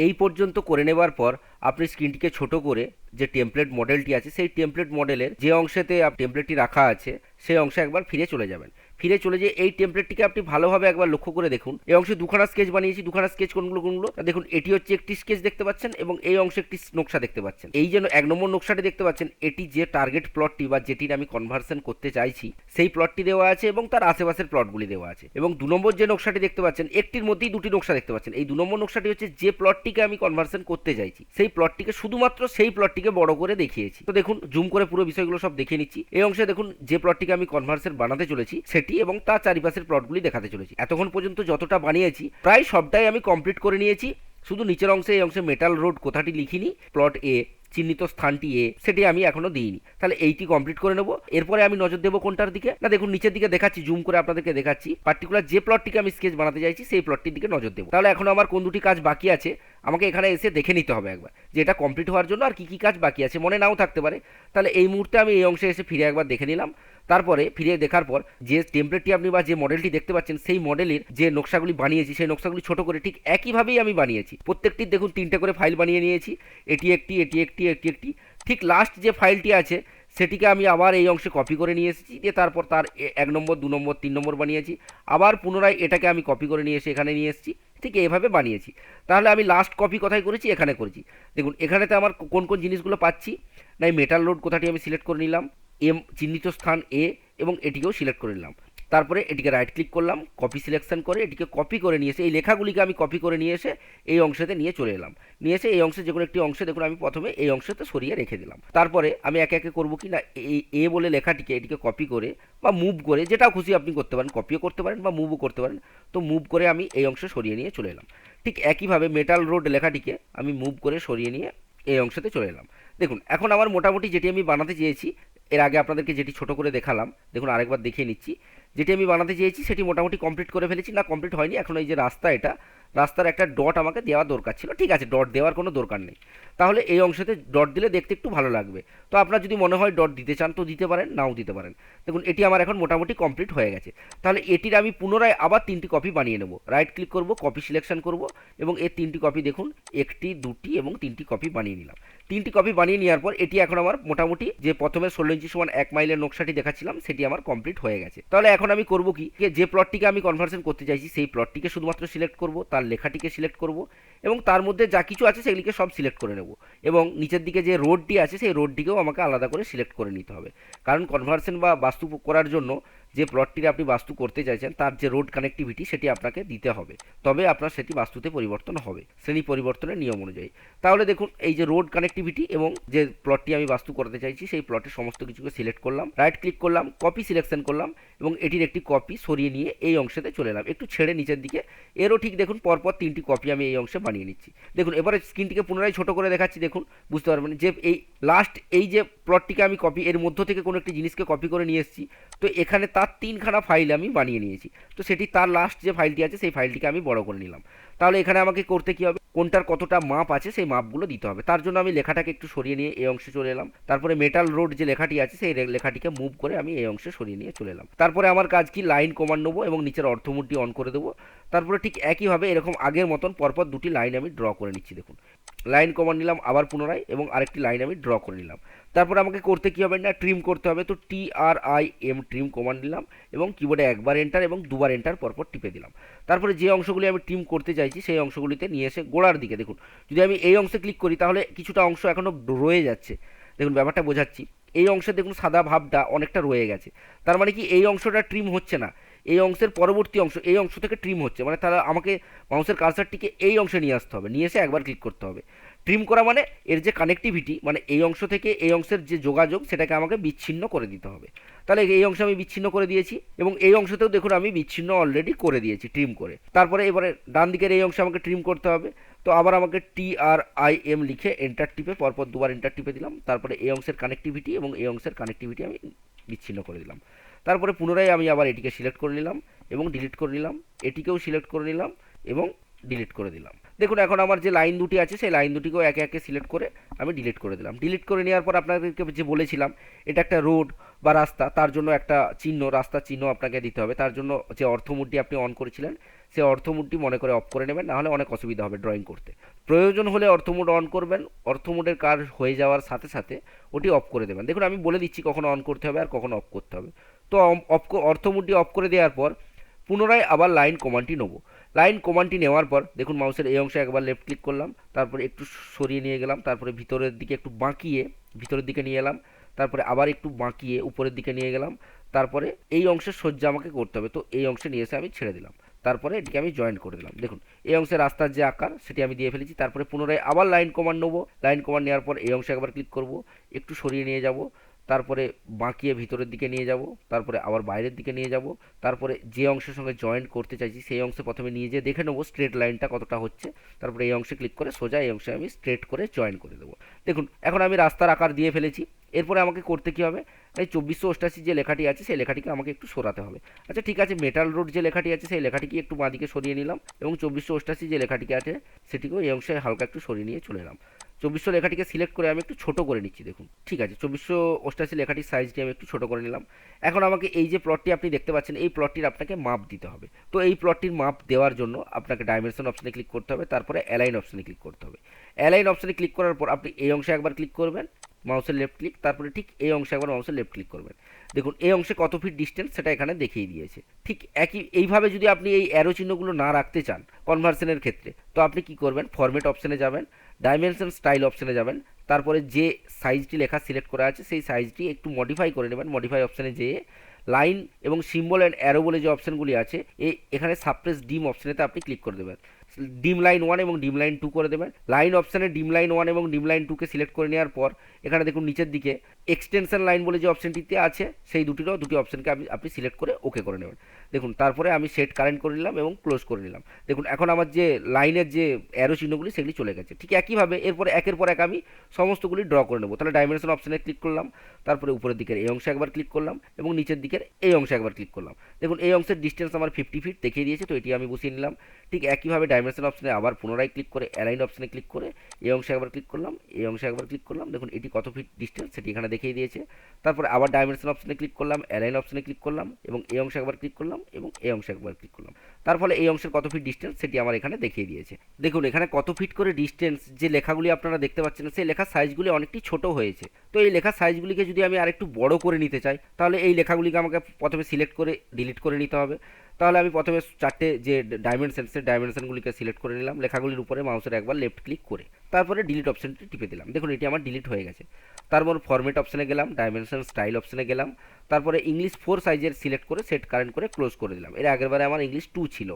এই পর্যন্ত করে নেবার পর আপনি স্ক্রিনটিকে ছোট করে যে টেমপ্লেট মডেলটি আছে সেই টেমপ্লেট মডেলের যে অংশেতে টেমপ্লেটটি রাখা আছে সেই অংশে একবার ফিরে চলে যাবেন। ফিরে চলে যে এই টেমপ্লেটটিকে আপনি ভালোভাবে একবার লক্ষ্য করে দেখুন। এই অংশে দুখানা স্কেচ বানিয়েছি। দুখানা স্কেচ কোনগুলো দেখুন, এটি হচ্ছে একটি স্কেচ দেখতে পাচ্ছেন এবং এই অংশে একটি নকশা দেখতে পাচ্ছেন। এই যে 1 নম্বর নকশাটি দেখতে পাচ্ছেন, এটি যে টার্গেট প্লটটি বা যেটির আমি কনভার্সন করতে চাইছি সেই প্লটটি দেওয়া আছে এবং তার আশেপাশের প্লটগুলি দেওয়া আছে। এবং 2 নম্বর যে নকশাটি দেখতে পাচ্ছেন, একটির মধ্যেই দুটি নকশা দেখতে পাচ্ছেন। এই 2 নম্বর নকশাটি হচ্ছে যে প্লটটিকে আমি কনভার্সন করতে চাইছি সেই প্লটটিকে, শুধুমাত্র সেই প্লটটিকে বড় করে দেখিয়েছি। তো দেখুন, জুম করে পুরো বিষয়গুলো সব দেখে নিচ্ছি। এই অংশে দেখুন যে প্লটটিকে আমি কনভার্সন বানাতে চলেছি সেটি এবং তার চারিপাশের প্লটগুলি দেখাতে চলেছি। এতক্ষণ পর্যন্ত যতটা বানিয়েছি প্রায় সবটাই আমি কমপ্লিট করে নিয়েছি। শুধু নিচের অংশে, এই অংশে মেটাল রোড কথাটি লিখিনি, প্লট এ চিহ্নিত স্থানটি এ, সেটি আমি এখনো দিইনি। তাহলে এইটি কমপ্লিট করে নেব। এরপরে আমি নজর দেবো কোনটার দিকে, না দেখুন নিচের দিকে দেখাচ্ছি, জুম করে আপনাদেরকে দেখাচ্ছি। পার্টিকুলার যে প্লটটিকে আমি স্কেচ বানাতে চাইছি সেই প্লটটির দিকে নজর দেবো। তাহলে এখন আমার কোন দুটি কাজ বাকি আছে আমাকে এখানে এসে দেখে নিতে হবে একবার, যে এটা কমপ্লিট হওয়ার জন্য আর কি কি কাজ বাকি আছে, মনে নাও থাকতে পারে। তাহলে এই মুহূর্তে আমি এই অংশে এসে ফিরে একবার দেখে নিলাম। তারপরে ফিরে দেখার পর যে টেমপ্লেটটি আপনি বা যে মডেলটি দেখতে পাচ্ছেন সেই মডেলের যে নকশাগুলি বানিয়েছি সেই নকশাগুলি ছোট করে ঠিক একইভাবেই আমি বানিয়েছি। প্রত্যেকটির দেখুন 3টে করে ফাইল বানিয়ে নিয়েছি। এটি একটি, এটি একটি, এটি একটি। ঠিক লাস্ট যে ফাইলটি আছে সেটিকে আমি আবার এই অংশে কপি করে নিয়ে এসেছি, দিয়ে তারপর তার 1 নম্বর, 2 নম্বর, 3 নম্বর বানিয়েছি। আবার পুনরায় এটাকে আমি কপি করে নিয়ে এসে এখানে নিয়ে এসেছি। ঠিক এইভাবে বানিয়েছি। তাহলে আমি লাস্ট কপি কোথায় করেছি, এখানে করেছি। দেখুন এখানেতে আমার কোন কোন জিনিসগুলো পাচ্ছি, না এই মেটাল রোড কোথাটি আমি সিলেক্ট করে নিলাম, এম চিহ্নিত স্থান এ, এবং এটিকেও সিলেক্ট করে নিলাম। তারপরে এটিকে রাইট ক্লিক করলাম, কপি সিলেকশন করে এটিকে কপি করে নিয়ে এসে এই লেখাগুলিকে আমি কপি করে নিয়ে এসে এই অংশেতে নিয়ে চলে এলাম। নিয়ে এসে এই অংশে যে কোনো একটি অংশে দেখুন আমি প্রথমে এই অংশতে সরিয়ে রেখে দিলাম। তারপরে আমি একে একে করবো কি না, এই এ বলে লেখাটিকে এটিকে কপি করে বা মুভ করে, যেটা খুশি আপনি করতে পারেন, কপিও করতে পারেন বা মুভও করতে পারেন। তো মুভ করে আমি এই অংশে সরিয়ে নিয়ে চলে এলাম। ঠিক একইভাবে মেটাল রোড লেখাটিকে আমি মুভ করে সরিয়ে নিয়ে এই অংশতে চলে এলাম। দেখুন এখন আমার মোটামুটি যেটি আমি বানাতে চেয়েছি, এর আগে আপনাদেরকে যেটি ছোট করে দেখালাম, দেখুন আরেকবার দেখিয়ে নিচ্ছি। যেটি আমি বানাতে চেয়েছি সেটি মোটামুটি কমপ্লিট করে ফেলেছি, না কমপ্লিট হয়নি এখন। এই যে রাস্তা, এটা রাস্তার একটা ডট আমাকে দেওয়া দরকার ছিল। ঠিক আছে, ডট দেওয়ার কোনো দরকার নেই। তাহলে এই অংশতে ডট দিলে দেখতে একটু ভালো লাগবে। তো আপনার যদি মনে হয় ডট দিতে চান তো দিতে পারেন, নাও দিতে পারেন। দেখুন এটি আমার এখন মোটামুটি কমপ্লিট হয়ে গেছে। তাহলে এটির আমি পুনরায় আবার 3টি কপি বানিয়ে নেব। রাইট ক্লিক করব, কপি সিলেকশন করব এবং এর 3টি কপি দেখুন, 1টি, 2টি এবং 3টি কপি বানিয়ে নিলাম। 3টি কপি বানিয়ে নেওয়ার পর এটি এখন আমার মোটামুটি যে প্রথমে 16 ইঞ্চি সমান 1 মাইলের নকশাটি দেখাচ্ছিলাম সেটি আমার কমপ্লিট হয়ে গেছে। তাহলে এখন আমি করব কি, যে প্লটটিকে আমি কনভার্সন করতে চাইছি সেই প্লটটিকে শুধুমাত্র সিলেক্ট করব, তার লেখাটিকে সিলেক্ট করব এবং তার মধ্যে যা কিছু আছে সেগুলিকে সব সিলেক্ট করে নেব। এবং নিচের দিকে যে রোডটি আছে সেই রোডটিকেও আমাকে আলাদা করে সিলেক্ট করে নিতে হবে, কারণ কনভার্সন বা বাস্তু করার জন্য যে প্লটটির আপনি বাস্তু করতে চাইছেন তার যে রোড কানেক্টিভিটি সেটি আপনাকে দিতে হবে, তবে আপনার সেটি বাস্তুতে পরিবর্তন হবে শ্রেণী পরিবর্তনের নিয়ম অনুযায়ী। তাহলে দেখুন এই যে রোড কানেক্টিভিটি এবং যে প্লটটি আমি বাস্তু করতে চাইছি সেই প্লটের সমস্ত কিছুকে সিলেক্ট করলাম, রাইট ক্লিক করলাম, কপি সিলেকশন করলাম এবং এটির একটি কপি সরিয়ে নিয়ে এই অংশেতে চলে এলাম, একটু ছেড়ে নিচের দিকে। এরও ঠিক দেখুন পরপর 3টি কপি আমি এই অংশে বানিয়ে নিচ্ছি। দেখুন এবারে স্ক্রিনটিকে পুনরায় ছোট করে দেখাচ্ছি, দেখুন বুঝতে পারবেন যে এই লাস্ট এই যে প্লটটিকে আমি কপি, এর মধ্য থেকে কোনো একটি জিনিসকে কপি করে নিয়ে এসেছি। তো এখানে তার 3খানা ফাইল আমি বানিয়ে নিয়েছি। তো সেটি তার লাস্ট যে ফাইলটি আছে সেই ফাইলটিকে আমি বড় করে নিলাম। তাহলে এখানে আমাকে করতে কী হবে, কোনটার কতটা মাপ আছে সেই মাপগুলো দিতে হবে। তার জন্য আমি লেখাটাকে একটু সরিয়ে নিয়ে এই অংশে চলে এলাম। তারপরে মেটাল রোড যে লেখাটি আছে সেই লেখাটিকে মুভ করে আমি এই অংশে সরিয়ে নিয়ে চলে এলাম। তারপরে আমার কাজ কি, লাইন কমান্ড নেবো এবং নিচের অর্থমূলটি অন করে দেবো। তারপরে ঠিক একইভাবে এরকম আগের মতন পরপর 2টি লাইন আমি ড্র করে নিচ্ছি। দেখুন লাইন কমান্ড নিলাম আবার পুনরায় এবং আরেকটি লাইন আমি ড্র করে নিলাম। তারপর আমাকে করতে কী হবে, না ট্রিম করতে হবে। তো TRIM ট্রিম কমান্ড নিলাম এবং কিবোর্ডে একবার এন্টার এবং দুবার এন্টার পরপর টিপে দিলাম। তারপরে যে অংশগুলি আমি ট্রিম করতে চাইছি সেই অংশগুলিতে নিয়ে এসে গোড়ার দিকে দেখুন, যদি আমি এই অংশে ক্লিক করি তাহলে কিছুটা অংশ এখনও রয়ে যাচ্ছে। দেখুন ব্যাপারটা বোঝাচ্ছি, এই অংশে দেখুন সাদা ভাবটা অনেকটা রয়ে গেছে। তার মানে কি এই অংশটা ট্রিম হচ্ছে না, এই অংশের পরবর্তী অংশ এই অংশ থেকে ট্রিম হচ্ছে। মানে তারা আমাকে মাউসের কার্সারটিকে এই অংশে নিয়ে আসতে হবে, নিয়ে এসে একবার ক্লিক করতে হবে। ট্রিম করা মানে এর যে কানেক্টিভিটি, মানে এই অংশ থেকে এই অংশের যে যোগাযোগ সেটাকে আমাকে বিচ্ছিন্ন করে দিতে হবে। তাহলে এই অংশে আমি বিচ্ছিন্ন করে দিয়েছি এবং এই অংশতেও দেখুন আমি বিচ্ছিন্ন অলরেডি করে দিয়েছি ট্রিম করে। তারপরে এবারে ডান দিকের এই অংশে আমাকে ট্রিম করতে হবে। তো আবার আমাকে TRIM লিখে এন্টার টিপে পরপর দুবার এন্টার টিপে দিলাম। তারপরে এই অংশের কানেক্টিভিটি এবং এই অংশের কানেক্টিভিটি আমি বিচ্ছিন্ন করে দিলাম। তারপরে পুনরায় আমি আবার এটিকে সিলেক্ট করে নিলাম এবং ডিলিট করে নিলাম, এটিকেও সিলেক্ট করে নিলাম এবং ডিলিট করে দিলাম। দেখুন এখন আমার যে লাইন দুটি আছে সেই লাইন দুটিকেও একে একে সিলেক্ট করে আমি ডিলিট করে দিলাম। ডিলিট করে নেওয়ার পর আপনাদেরকে যে বলেছিলাম এটা একটা রোড বা রাস্তা, তার জন্য একটা চিহ্ন, রাস্তার চিহ্ন আপনাকে দিতে হবে। তার জন্য যে অর্থ মোডটি আপনি অন করেছিলেন সেই অর্থ মোডটি মনে করে অফ করে নেবেন, নাহলে অনেক অসুবিধা হবে ড্রয়িং করতে। প্রয়োজন হলে অর্থ মোড অন করবেন, অর্থ মোডের কাজ হয়ে যাওয়ার সাথে সাথে ওটি অফ করে দেবেন। দেখুন আমি বলে দিচ্ছি কখন অন করতে হবে আর কখন অফ করতে হবে। তো অর্থ মোডটি অফ করে দেওয়ার পর পুনরায় আবার লাইন কমান্ডটি নেবো। লাইন কমান্ডটি নেওয়ার পর দেখুন মাউসের এই অংশে একবার লেফট ক্লিক করলাম, তারপরে একটু সরিয়ে নিয়ে গেলাম, তারপরে ভিতরের দিকে একটু বাঁকিয়ে ভিতরের দিকে নিয়ে এলাম, তারপরে আবার একটু বাঁকিয়ে উপরের দিকে নিয়ে গেলাম, তারপরে এই অংশের সজ্জা আমাকে করতে হবে, তো এই অংশে নিয়ে এসে আমি ছেড়ে দিলাম, তারপরে এটিকে আমি জয়েন্ট করে দিলাম। দেখুন এই অংশে রাস্তার যে আকার সেটি আমি দিয়ে ফেলেছি। তারপরে পুনরায় আবার লাইন কমান্ড নেবো। লাইন কমান্ড নেওয়ার পর এই অংশে একবার ক্লিক করব, একটু সরিয়ে নিয়ে যাব, তারপরে বাঁকিয়ে ভিতরের দিকে নিয়ে যাব, তারপরে আবার বাইরের দিকে নিয়ে যাব, তারপরে যে অংশের সঙ্গে জয়েন্ট করতে চাইছি সেই অংশে প্রথমে নিয়ে যেয়ে দেখে নেবো স্ট্রেট লাইনটা কতটা হচ্ছে, তারপরে এই অংশে ক্লিক করে সোজা এই অংশে আমি স্ট্রেট করে জয়েন করে দেবো। দেখুন এখন আমি রাস্তার আকার দিয়ে ফেলেছি। এরপরে আমাকে করতে কী হবে, এই 2488 যে লেখাটি আছে সেই লেখাটিকে আমাকে একটু সরাতে হবে। আচ্ছা ঠিক আছে, মেটাল রোড যে লেখাটি আছে সেই লেখাটিকে একটু বাঁদিকে সরিয়ে নিলাম এবং 2488 যে লেখাটিকে আছে সেটিকেও এই অংশে হালকা একটু সরিয়ে নিয়ে চলে এলাম। 2400 লেখাটিকে সিলেক্ট করে আমি একটু ছোট করে নিচ্ছি। দেখুন ঠিক আছে, 2488 লেখাটির সাইজটি আমি একটু ছোট করে নিলাম। এখন আমাকে এই যে প্লটটি আপনি দেখতে পাচ্ছেন এই প্লটটির আপনাকে মাপ দিতে হবে। তো এই প্লটটির মাপ দেওয়ার জন্য আপনাকে ডাইমেনশন অপশানে ক্লিক করতে হবে, তারপরে অ্যালাইন অপশানে ক্লিক করতে হবে। অ্যালাইন অপশানে ক্লিক করার পর আপনি এই অংশে একবার ক্লিক করবেন, মাউসের লেফট ক্লিক, তারপরে ঠিক এই অংশে একবার মাউসের লেফট ক্লিক করবেন। দেখুন এই অংশে কত ফিট ডিস্টেন্স সেটা এখানে দেখিয়ে দিয়েছে। ঠিক এইভাবে যদি আপনি এই অ্যারো চিহ্নগুলো না রাখতে চান কনভার্সনের ক্ষেত্রে, তো আপনি কি করবেন, ফরম্যাট অপশানে যাবেন, ডাইমেনশন স্টাইল অপশানে যাবেন, তারপরে যে সাইজটি লেখা সিলেক্ট করা আছে সেই সাইজটি একটু মডিফাই করে নেবেন। মডিফাই অপশানে যেয়ে লাইন এবং সিম্বল অ্যান্ড অ্যারো বলে যে অপশানগুলি আছে এখানে সাপ্রেস ডিম অপশানেতে আপনি ক্লিক করে দেবেন। ডিম লাইন 1 এবং ডিম লাইন 2 করে দেবেন। লাইন অপশানে ডিম লাইন 1 এবং ডিম লাইন 2কে সিলেক্ট করে নেওয়ার পর এখানে দেখুন নিচের দিকে এক্সটেনশন লাইন বলে যে অপশানটিতে আছে সেই দুটি অপশানকে আপনি সিলেক্ট করে ওকে করে নেবেন। দেখুন তারপরে আমি সেট কারেন্ট করে নিলাম এবং ক্লোজ করে নিলাম। দেখুন এখন আমার যে লাইনের যে অ্যারো চিহ্নগুলি সেগুলি চলে গেছে। ঠিক একইভাবে এরপরে একের পর এক আমি সমস্তগুলি ড্র করে নেব। তাহলে ডাইমেনশন অপশানে ক্লিক করলাম, তারপরে উপরের দিকের এই অংশে একবার ক্লিক করলাম এবং নিচের দিকের এই অংশে একবার ক্লিক করলাম। দেখুন এই অংশের ডিস্টেন্স আমার 50 ফিট দেখিয়ে দিয়েছে, তো এটি আমি বসিয়ে নিলাম। ঠিক একইভাবে ডাইমেনশন অপশানে আবার পুনরায় ক্লিক করে অ্যালাইন অপশানে ক্লিক করে এই অংশে একবার ক্লিক করলাম, এই অংশে একবার ক্লিক করলাম। দেখুন এটি কত ফিট ডিস্টেন্স সেটি এখানে দেখিয়ে দিয়েছে। তারপরে আবার ডাইমেনশন অপশানে ক্লিক করলাম, অ্যালাইন অপশানে ক্লিক করলাম এবং এই অংশে একবার ক্লিক করলাম এবং এই অংশে একবার ক্লিক করলাম। তার ফলে এই অংশের কত ফিট ডিস্টেন্স সেটি আমার এখানে দেখিয়ে দিয়েছে। দেখুন এখানে কত ফিট করে ডিস্টেন্স যে লেখাগুলি আপনারা দেখতে পাচ্ছেন সেই লেখার সাইজগুলি অনেকটি ছোট হয়েছে। তো এই লেখার সাইজগুলিকে যদি আমি আরেকটু বড় করে নিতে চাই তাহলে এই লেখাগুলিকে আমাকে প্রথমে সিলেক্ট করে ডিলিট করে নিতে হবে। তাহলে আমি প্রথমে চারটে যে ডাইমেনশনগুলিকে সিলেক্ট করে নিলাম, লেখাগুলির উপরে মাউসের একবার লেফট ক্লিক করে তারপরে ডিলিট অপশানটি টিপে দিলাম। দেখুন এটি আমার ডিলিট হয়ে গেছে। তারপর ফরম্যাট অপশানে গেলাম, ডাইমেনশন স্টাইল অপশানে গেলাম, তারপরে ইংলিশ 4 সাইজের সিলেক্ট করে সেট কারেন্ট করে ক্লোজ করে দিলাম। এর আগেরবারে আমার ইংলিশ 2 ছিল।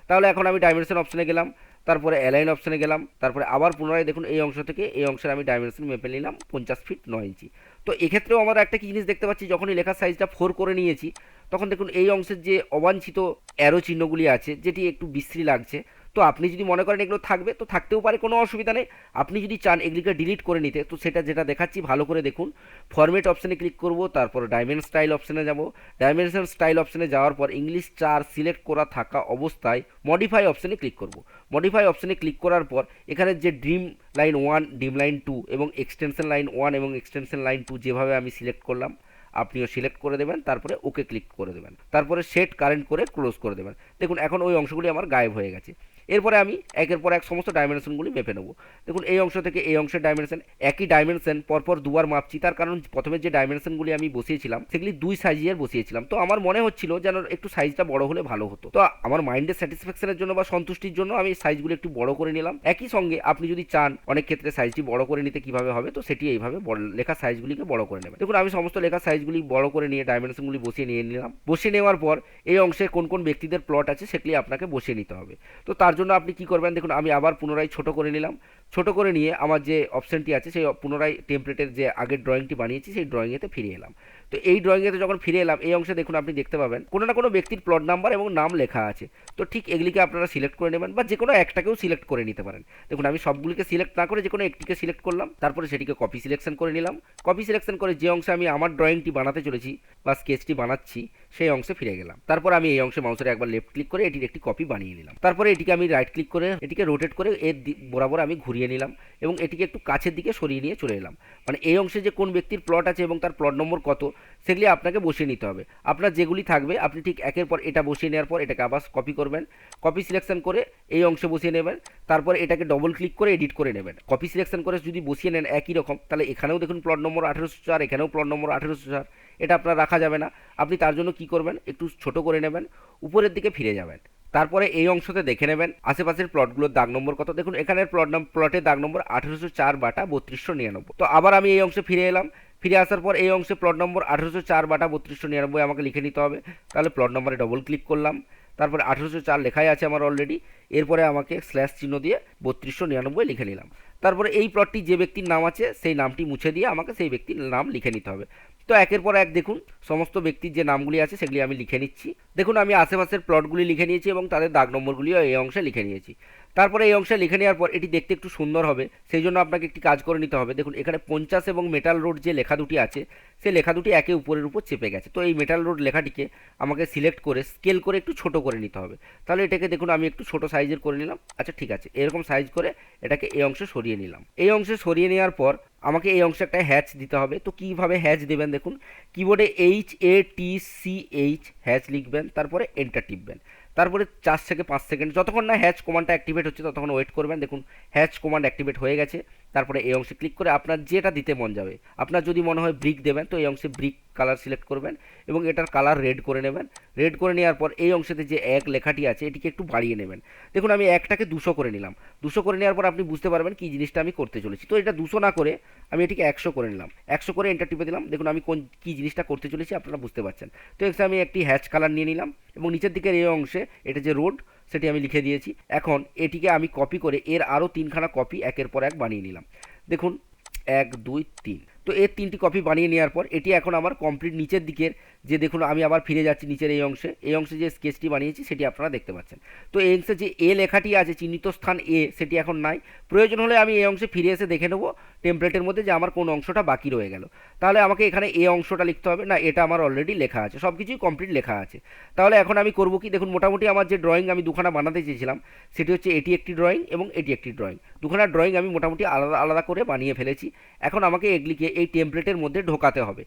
তাহলে এখন আমি ডাইমেনশন অপশানে গেলাম, তারপরে অ্যালাইন অপশানে গেলাম, তারপরে আবার পুনরায় দেখুন এই অংশ থেকে এই অংশের আমি ডাইমেনশন মেপে নিলাম 50 ফিট 9 ইঞ্চি। তো এক্ষেত্রেও আমরা একটা কি জিনিস দেখতে পাচ্ছি, যখনই লেখার সাইজটা 4 করে নিয়েছি তখন দেখুন এই অংশের যে অবাঞ্ছিত অ্যারো চিহ্নগুলি আছে যেটি একটু বিশ্রী লাগছে, তো আপনি যদি মনে করেন এগুলো থাকবে তো থাকতেও পারে, কোনো অসুবিধা নেই। আপনি যদি চান এগুলিকে ডিলিট করে নিতে তো সেটা যেটা দেখাচ্ছি ভালো করে দেখুন। ফরম্যাট অপশানে ক্লিক করব, তারপর ডাইমেনশন স্টাইল অপশানে যাব। ডাইমেনশন স্টাইল অপশানে যাওয়ার পর ইংলিশ 4 সিলেক্ট করা থাকা অবস্থায় মডিফাই অপশানে ক্লিক করব। মডিফাই অপশানে ক্লিক করার পর এখানে যে ডিম লাইন 1, ডিম লাইন 2 এবং এক্সটেনশন লাইন 1 এবং এক্সটেনশন লাইন 2 যেভাবে আমি সিলেক্ট করলাম আপনিও সিলেক্ট করে দেবেন, তারপরে ওকে ক্লিক করে দেবেন, তারপরে সেট কারেন্ট করে ক্লোজ করে দেবেন। দেখুন এখন ওই অংশগুলি আমার গায়েব হয়ে গেছে। এরপরে আমি একের পর এক সমস্ত ডাইমেনশনগুলি মেপে নেব। দেখুন এই অংশ থেকে এই অংশের ডাইমেনশন একই ডাইমেনশন পরপর দুবার মাপছি, তার কারণ প্রথমে যে ডাইমেনশনগুলি আমি বসিয়েছিলাম সেগুলি 2 সাইজের বসিয়েছিলাম। তো আমার মনে হচ্ছিল যেন একটু সাইজটা বড় হলে ভালো হতো। তো আমার মাইন্ডের স্যাটিসফ্যাকশনের জন্য বা সন্তুষ্টির জন্য আমি সাইজগুলি একটু বড় করে নিলাম। একই সঙ্গে আপনি যদি চান অনেক ক্ষেত্রে সাইজটি বড় করে নিতে কিভাবে হবে, তো সেটি এইভাবে লেখার সাইজগুলিকে বড় করে নেবেন। দেখুন আমি সমস্ত লেখার সাইজগুলি বড় করে নিয়ে ডাইমেনশনগুলি বসিয়ে নিলাম। বসিয়ে নেওয়ার পর এই অংশে কোন কোন ব্যক্তিদের প্লট আছে সেগুলি আপনাকে বসিয়ে নিতে হবে। তো তার জন্য আপনি কি করবেন, দেখুন আমি আবার পুনরায় ছোট করে নিলাম। ছোট করে নিয়ে আমার যে অপশানটি আছে সেই পুনরায় টেমপ্লেটের যে আগের ড্রয়িংটি বানিয়েছি সেই ড্রয়িংয়েতে ফিরে এলাম। তো এই ড্রয়িংয়েতে যখন ফিরে এলাম এই অংশে দেখুন আপনি দেখতে পাবেন কোনো না কোনো ব্যক্তির প্লট নাম্বার এবং নাম লেখা আছে। তো ঠিক এগুলিকে আপনারা সিলেক্ট করে নেবেন বা যে কোনো একটাকেও সিলেক্ট করে নিতে পারেন। দেখুন আমি সবগুলিকে সিলেক্ট না করে যে কোনো একটিকে সিলেক্ট করলাম, তারপরে সেটিকে কপি সিলেকশন করে নিলাম। কপি সিলেকশন করে যে অংশে আমি আমার ড্রয়িংটি বানাতে চলেছি বা স্কেচটি বানাচ্ছি সেই অংশে ফিরে গেলাম। তারপর আমি এই অংশে মাউসের একবার লেফট ক্লিক করে এটির একটি কপি বানিয়ে নিলাম। তারপরে এটিকে আমি রাইট ক্লিক করে এটিকে রোটেট করে এর বরাবর আমি ঘুরিয়ে নিলাম এবং এটিকে একটু কাছের দিকে সরিয়ে নিয়ে চলে এলাম। মানে এই অংশে যে কোন ব্যক্তির প্লট আছে এবং তার প্লট নম্বর কত সেগুলি আপনাকে বসিয়ে নিতে হবে। আপনার যেগুলি থাকবে আপনি ঠিক একের পর এটা বসিয়ে নেওয়ার পর এটাকে আবার কপি করবেন, কপি সিলেকশন করে এই অংশে বসিয়ে নেবেন। তারপর এটাকে ডবল ক্লিক করে এডিট করে নেবেন। কপি সিলেকশন করে যদি বসিয়ে নেন একই রকম, তাহলে এখানেও দেখুন প্লট নম্বর 1804, এখানেও প্লট নম্বর 1804, এটা আপনার রাখা যাবে না। আপনি তার জন্য কি করবেন, একটু ছোট করে নেবেন, উপরের দিকে ফিরে যাবেন। তারপরে এই অংশতে দেখে নেবেন আশেপাশের প্লটগুলোর দাগ নম্বর কত। দেখুন এখানের প্লটের দাগ নম্বর 1804/3299। তো আবার আমি এই অংশে ফিরে এলাম। ফিরে আসার পর এই অংশে প্লট নম্বর 1804/3299 আমাকে লিখে নিতে হবে। তাহলে প্লট নম্বরে ডবল ক্লিক করলাম, তারপরে 1804 লেখাই আছে আমার অলরেডি। এরপরে আমাকে স্ল্যাশ চিহ্ন দিয়ে 3299 লিখে নিলাম। তারপরে এই প্লটটি যে ব্যক্তির নাম আছে সেই নামটি মুছে দিয়ে আমাকে সেই ব্যক্তির নাম লিখে নিতে হবে। তো একের পর এক দেখুন সমস্ত ব্যক্তির যে নামগুলি আছে সেগুলি আমি লিখে নিচ্ছি। দেখুন আমি আশেপাশের প্লটগুলি লিখে নিয়েছি এবং তাদের দাগ নম্বরগুলিও এই অংশে লিখে নিয়েছি। তারপরে এই অংশে লিখে নেওয়ার পর এটি দেখতে একটু সুন্দর হবে, সেই জন্য আপনাকে একটি কাজ করে নিতে হবে। দেখুন এখানে 50 এবং মেটাল রোড যে লেখা দুটি আছে সেই লেখা দুটি একে উপরের উপর চেপে গেছে। তো এই মেটাল রোড লেখাটিকে আমাকে সিলেক্ট করে স্কেল করে একটু ছোট করে নিতে হবে। তাহলে এটাকে দেখুন আমি একটু ছোট সাইজের করে নিলাম। আচ্ছা ঠিক আছে, এরকম সাইজ করে এটাকে এই অংশে সরিয়ে নিলাম। এই অংশে সরিয়ে নেওয়ার পর আমাকে এই অংশে একটা হ্যাচ দিতে হবে। তো কীভাবে হ্যাচ দেবেন, দেখুন কিবোর্ডে HATCH হ্যাচ লিখবেন, তারপরে এন্টার টিপবেন। তারপরে 4 থেকে 5 সেকেন্ড যতক্ষণ না হ্যাচ কমান্ডটা অ্যাক্টিভেট হচ্ছে ততক্ষণ ওয়েট করবেন। দেখুন হ্যাচ কমান্ড অ্যাক্টিভেট হয়ে গেছে। তারপরে এই অংশে ক্লিক করে আপনার যেটা দিতে মন যাবে, আপনার যদি মনে হয় ব্রিক দেবেন তো এই অংশে ব্রিক কালার সিলেক্ট করবেন এবং এটার কালার রেড করে নেবেন। রেড করে নেওয়ার পর এই অংশেতে যে এক লেখাটি আছে এটিকে একটু বাড়িয়ে নেবেন। দেখুন আমি একটাকে 200 করে নিলাম। 200 করে নেওয়ার পর আপনি বুঝতে পারবেন কি জিনিসটা আমি করতে চলেছি। তো এটা 200 না করে আমি এটিকে 100 করে নিলাম। 100 করে এন্টার টিপে দিলাম। দেখুন আমি কী জিনিসটা করতে চলেছি আপনারা বুঝতে পারছেন। তো এখানে আমি একটি হ্যাচ কালার নিয়ে নিলাম এবং নিচের দিকের এই অংশে এটা যে রোড সেটি আমি লিখে দিয়েছি। এখন এটিকে আমি কপি করে এর আরও 3খানা কপি একের পর এক বানিয়ে নিলাম। দেখুন 1 2 3। তো এর 3টি কপি বানিয়ে নেওয়ার পর এটি এখন আমার কমপ্লিট নিচের দিকের যে দেখুন আমি আবার ফিরে যাচ্ছি নিচের এই অংশে যে স্কেচটি বানিয়েছি সেটি আপনারা দেখতে পাচ্ছেন। তো এই অংশে যে এ লেখাটি আছে চিহ্নিত স্থান এ সেটি এখন নাই। প্রয়োজন হলে আমি এই অংশে ফিরে এসে দেখে নেব টেমপ্লেটের মধ্যে যে আমার কোন অংশটা বাকি রয়ে গেল। তাহলে আমাকে এখানে এ অংশটা লিখতে হবে না, এটা আমার অলরেডি লেখা আছে, সব কিছুই কমপ্লিট লেখা আছে। তাহলে এখন আমি করব কি, দেখুন মোটামুটি আমার যে ড্রয়িং আমি দুখানা বানাতে চেয়েছিলাম সেটি হচ্ছে এটি একটি ড্রয়িং এবং এটি একটি ড্রয়িং। দুখানা ড্রয়িং আমি মোটামুটি আলাদা আলাদা করে বানিয়ে ফেলেছি। এখন আমাকে এগুলিকে এই টেমপ্লেটের মধ্যে ঢোকাতে হবে।